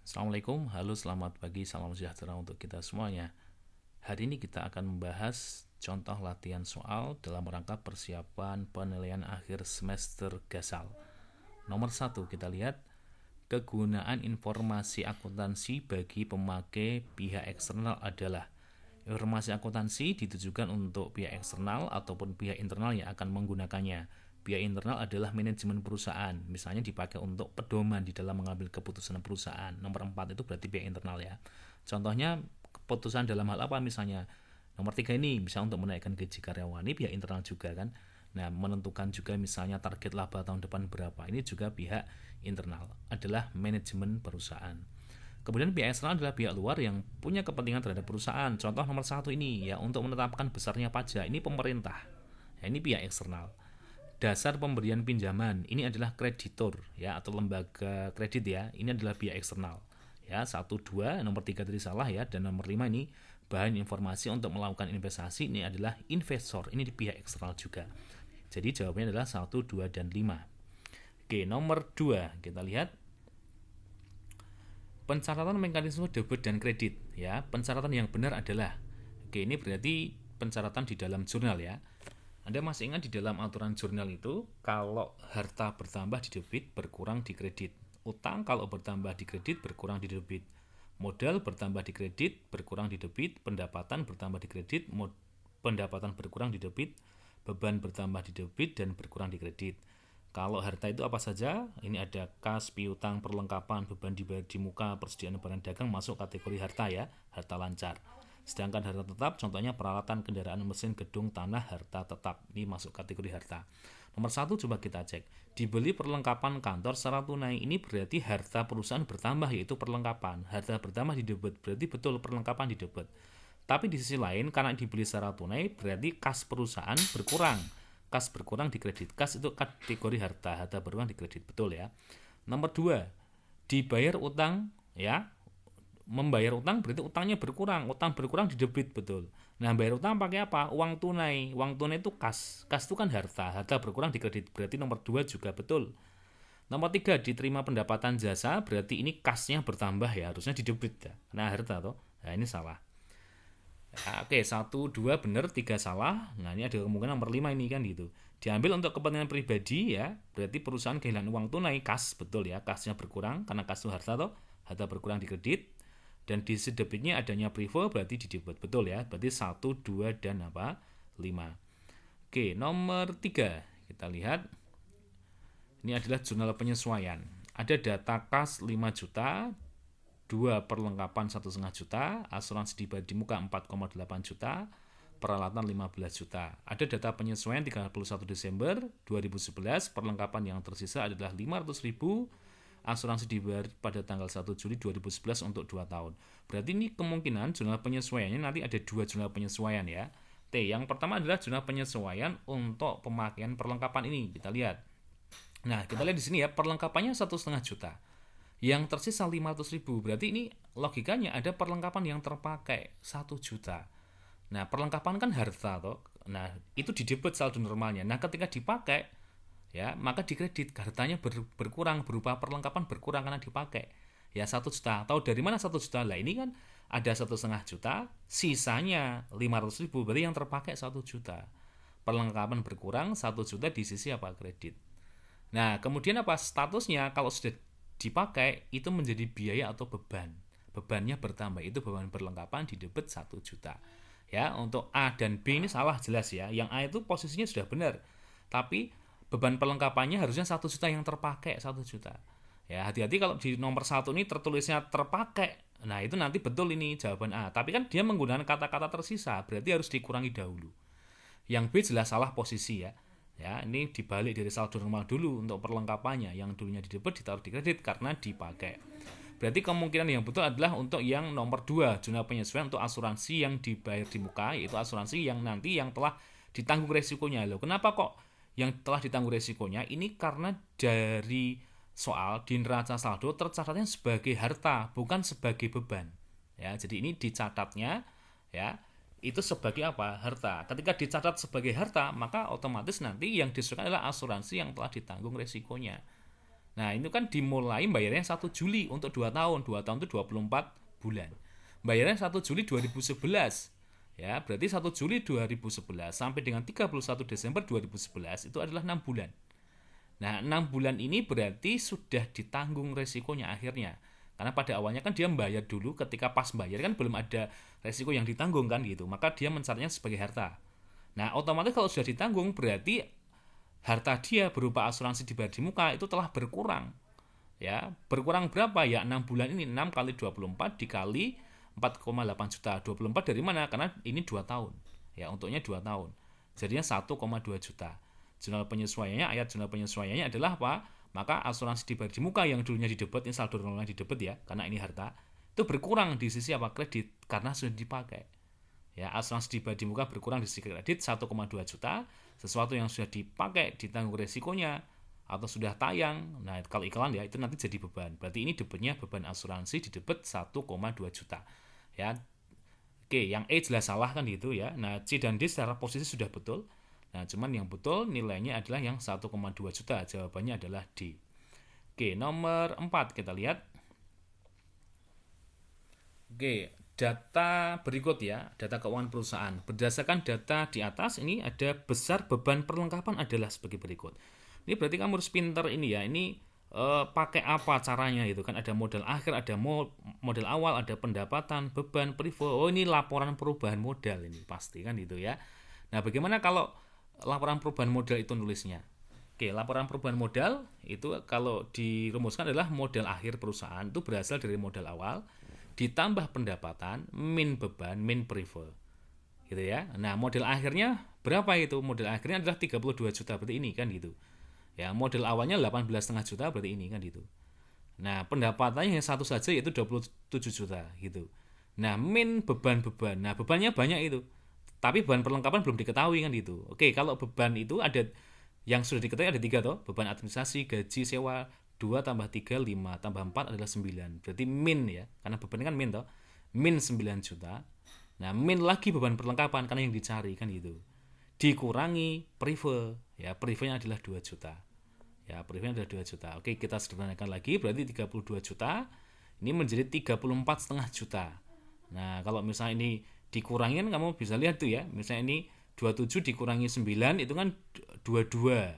Assalamualaikum, halo selamat pagi, salam sejahtera untuk kita semuanya. Hari ini kita akan membahas contoh latihan soal dalam rangka persiapan penilaian akhir semester GASAL. Nomor 1 kita lihat kegunaan informasi akuntansi bagi pemakai pihak eksternal adalah informasi akuntansi ditujukan untuk pihak eksternal ataupun pihak internal yang akan menggunakannya. Pihak internal adalah manajemen perusahaan, misalnya dipakai untuk pedoman di dalam mengambil keputusan perusahaan. Nomor 4 itu berarti pihak internal ya. Contohnya keputusan dalam hal apa misalnya. Nomor 3 ini bisa untuk menaikkan gaji karyawan, ini pihak internal juga kan. Nah, menentukan juga misalnya target laba tahun depan berapa, ini juga pihak internal, adalah manajemen perusahaan. Kemudian pihak eksternal adalah pihak luar yang punya kepentingan terhadap perusahaan. Contoh nomor 1 ini ya, untuk menetapkan besarnya pajak, ini pemerintah. Ya, ini pihak eksternal. Dasar pemberian pinjaman, ini adalah kreditor ya, atau lembaga kredit ya, ini adalah pihak eksternal ya. 1, 2, nomor 3 tadi salah ya, dan nomor 5 ini bahan informasi untuk melakukan investasi, ini adalah investor, ini di pihak eksternal juga. Jadi jawabannya adalah 1, 2, dan 5. Oke, nomor 2 kita lihat pencatatan mekanisme debit dan kredit ya. Pencatatan yang benar adalah, oke, ini berarti pencatatan di dalam jurnal ya. Anda masih ingat di dalam aturan jurnal itu, kalau harta bertambah di debit, berkurang di kredit. Utang kalau bertambah di kredit, berkurang di debit. Modal bertambah di kredit, berkurang di debit. Pendapatan bertambah di kredit, pendapatan berkurang di debit. Beban bertambah di debit dan berkurang di kredit. Kalau harta itu apa saja? Ini ada kas, piutang, perlengkapan, beban dibayar di muka, persediaan barang dagang masuk kategori harta ya, harta lancar. Sedangkan harta tetap, contohnya peralatan, kendaraan, mesin, gedung, tanah, harta tetap. Ini masuk kategori harta. Nomor 1 coba kita cek. Dibeli perlengkapan kantor secara tunai, ini berarti harta perusahaan bertambah, yaitu perlengkapan. Harta bertambah di debit, berarti betul perlengkapan di debit. Tapi di sisi lain, karena dibeli secara tunai, berarti kas perusahaan berkurang. Kas berkurang di kredit. Kas itu kategori harta, harta berkurang di kredit, betul ya. Nomor 2, dibayar utang ya. Membayar utang berarti utangnya berkurang, utang berkurang di debit, betul. Nah, bayar utang pakai apa? Uang tunai. Uang tunai itu kas. Kas itu kan harta, harta berkurang di kredit. Berarti nomor 2 juga betul. Nomor 3, diterima pendapatan jasa, berarti ini kasnya bertambah ya, harusnya di debit ya. Nah, harta toh. Nah, ini salah. Ya, oke, 1, 2 benar, 3 salah. Nah, ini ada kemungkinan nomor 5 ini kan gitu. Diambil untuk kepentingan pribadi ya, berarti perusahaan kehilangan uang tunai, kas, betul ya, kasnya berkurang karena kas itu harta toh. Harta berkurang di kredit. Dan di sisi debitnya adanya privo, berarti di debit, betul ya. Berarti 1, 2, dan apa? 5. Oke, nomor 3 kita lihat. Ini adalah jurnal penyesuaian. Ada data kas 5 juta, 2 perlengkapan 1,5 juta, asuransi dibayar di muka 4,8 juta, peralatan 15 juta. Ada data penyesuaian 31 Desember 2011, perlengkapan yang tersisa adalah 500 ribu, asuransi dibayar pada tanggal 1 Juli 2011 untuk 2 tahun. Berarti ini kemungkinan jurnal penyesuaiannya nanti ada 2 jurnal penyesuaian ya. Yang pertama adalah jurnal penyesuaian untuk pemakaian perlengkapan ini. Kita lihat. Nah, kita lihat di sini ya, perlengkapannya 1,5 juta. Yang tersisa 500 ribu. Berarti ini logikanya ada perlengkapan yang terpakai 1 juta. Nah, perlengkapan kan harta toh. Nah, itu di debit saldo normalnya. Nah, ketika dipakai ya, maka di kredit hartanya berkurang, berupa perlengkapan berkurang karena dipakai ya. 1 juta, tahu dari mana 1 juta? Lah ini kan ada 1,5 juta, sisanya 500 ribu, berarti yang terpakai 1 juta. Perlengkapan berkurang 1 juta di sisi apa? Kredit. Nah, kemudian apa statusnya? Kalau sudah dipakai, itu menjadi biaya atau beban. Bebannya bertambah, itu beban perlengkapan di debit 1 juta. Ya, untuk A dan B ini salah jelas ya. Yang A itu posisinya sudah benar. Tapi beban perlengkapannya harusnya 1 juta, yang terpakai 1 juta. Ya, hati-hati kalau di nomor 1 ini tertulisnya terpakai. Nah, itu nanti betul ini jawaban A. Tapi kan dia menggunakan kata-kata tersisa, berarti harus dikurangi dahulu. Yang B jelas salah posisi ya. Ya, ini dibalik dari saldo normal dulu untuk perlengkapannya. Yang dulunya di debit ditaruh di kredit karena dipakai. Berarti kemungkinan yang betul adalah untuk yang nomor 2, jurnal penyesuaian untuk asuransi yang dibayar di muka, yaitu asuransi yang nanti yang telah ditanggung resikonya. Loh, kenapa kok yang telah ditanggung resikonya? Ini karena dari soal di neraca saldo tercatatnya sebagai harta, bukan sebagai beban. Ya, jadi ini dicatatnya ya itu sebagai apa? Harta. Ketika dicatat sebagai harta, maka otomatis nanti yang disesuaikan adalah asuransi yang telah ditanggung resikonya. Nah, itu kan dimulai bayarnya 1 Juli untuk 2 tahun. 2 tahun itu 24 bulan. Bayarnya 1 Juli 2011. Ya, berarti 1 Juli 2011 sampai dengan 31 Desember 2011 itu adalah 6 bulan. Nah, 6 bulan ini berarti sudah ditanggung resikonya akhirnya. Karena pada awalnya kan dia membayar dulu, ketika pas bayar kan belum ada resiko yang ditanggung kan gitu. Maka dia mencarinya sebagai harta. Nah, otomatis kalau sudah ditanggung berarti harta dia berupa asuransi dibayar di muka itu telah berkurang. Ya, berkurang berapa? Ya 6 bulan ini 6 kali 24 dikali 4,8 juta. 24 dari mana? Karena ini 2 tahun. Ya, untuknya 2 tahun. Jadinya 1,2 juta. Jurnal penyesuaiannya, ayat jurnal penyesuaiannya adalah apa? Maka asuransi dibayar di muka yang dulunya di debit, ini saldo nolnya di debit ya, karena ini harta, itu berkurang di sisi apa? Kredit, karena sudah dipakai. Ya, asuransi dibayar di muka berkurang di sisi kredit 1,2 juta, sesuatu yang sudah dipakai ditanggung resikonya atau sudah tayang. Nah, kalau iklan ya itu nanti jadi beban. Berarti ini debitnya beban asuransi di debit 1,2 juta. Ya. Oke, yang E jelas salah kan gitu ya. Nah, C dan D secara posisi sudah betul. Nah, cuman yang betul nilainya adalah yang 1,2 juta. Jawabannya adalah D. Oke, nomor 4 kita lihat. Oke, data berikut ya, data keuangan perusahaan. Berdasarkan data di atas ini ada besar beban perlengkapan adalah sebagai berikut. Ini berarti kamu harus pinter ini ya. Ini pakai apa caranya gitu kan? Ada modal akhir, ada modal awal, ada pendapatan, beban, privo. Oh, ini laporan perubahan modal ini pasti kan gitu ya. Nah, bagaimana kalau laporan perubahan modal itu nulisnya? Oke, laporan perubahan modal itu kalau dirumuskan adalah modal akhir perusahaan itu berasal dari modal awal ditambah pendapatan min beban min privo. Gitu ya. Nah, modal akhirnya berapa itu? Modal akhirnya adalah 32 juta berarti ini kan gitu. Ya, modal awalnya 18,5 juta berarti ini kan gitu. Nah, pendapatannya yang satu saja yaitu 27 juta gitu. Nah, min beban-beban. Nah, bebannya banyak itu. Tapi beban perlengkapan belum diketahui kan gitu. Oke, kalau beban itu ada yang sudah diketahui ada 3 toh. Beban administrasi, gaji, sewa, 2 tambah 3, 5 tambah 4 adalah 9. Berarti min ya. Karena beban kan min toh. Min 9 juta. Nah, min lagi beban perlengkapan karena yang dicari kan gitu. Dikurangi prive. Ya, privenya adalah 2 juta. Ya, prive-nya adalah 2 juta. Oke, kita sederhanakan lagi, berarti 32 juta ini menjadi 34,5 juta. Nah, kalau misalnya ini dikurangin, kamu bisa lihat tuh ya, misalnya ini 27 dikurangi 9 itu kan 22.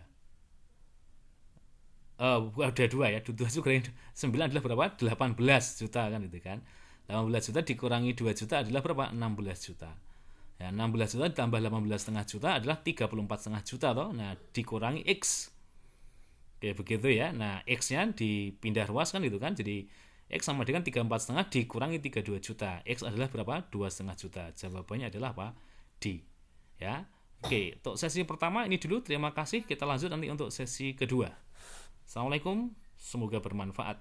Udah 2 ya, 27 kurangi 9 adalah berapa? 18 juta kan itu kan. 18 juta dikurangi 2 juta adalah berapa? 16 juta. Ya, 16 juta ditambah 18,5 juta adalah 34,5 juta toh. Nah, dikurangi X. Kayak begitu ya. Nah, X-nya dipindah ruas kan gitu kan. Jadi X sama dengan 34,5 dikurangi 32 juta. X adalah berapa? 2,5 juta. Jawabannya adalah apa? D. Ya. Oke, untuk sesi pertama ini dulu. Terima kasih. Kita lanjut nanti untuk sesi kedua. Assalamualaikum. Semoga bermanfaat.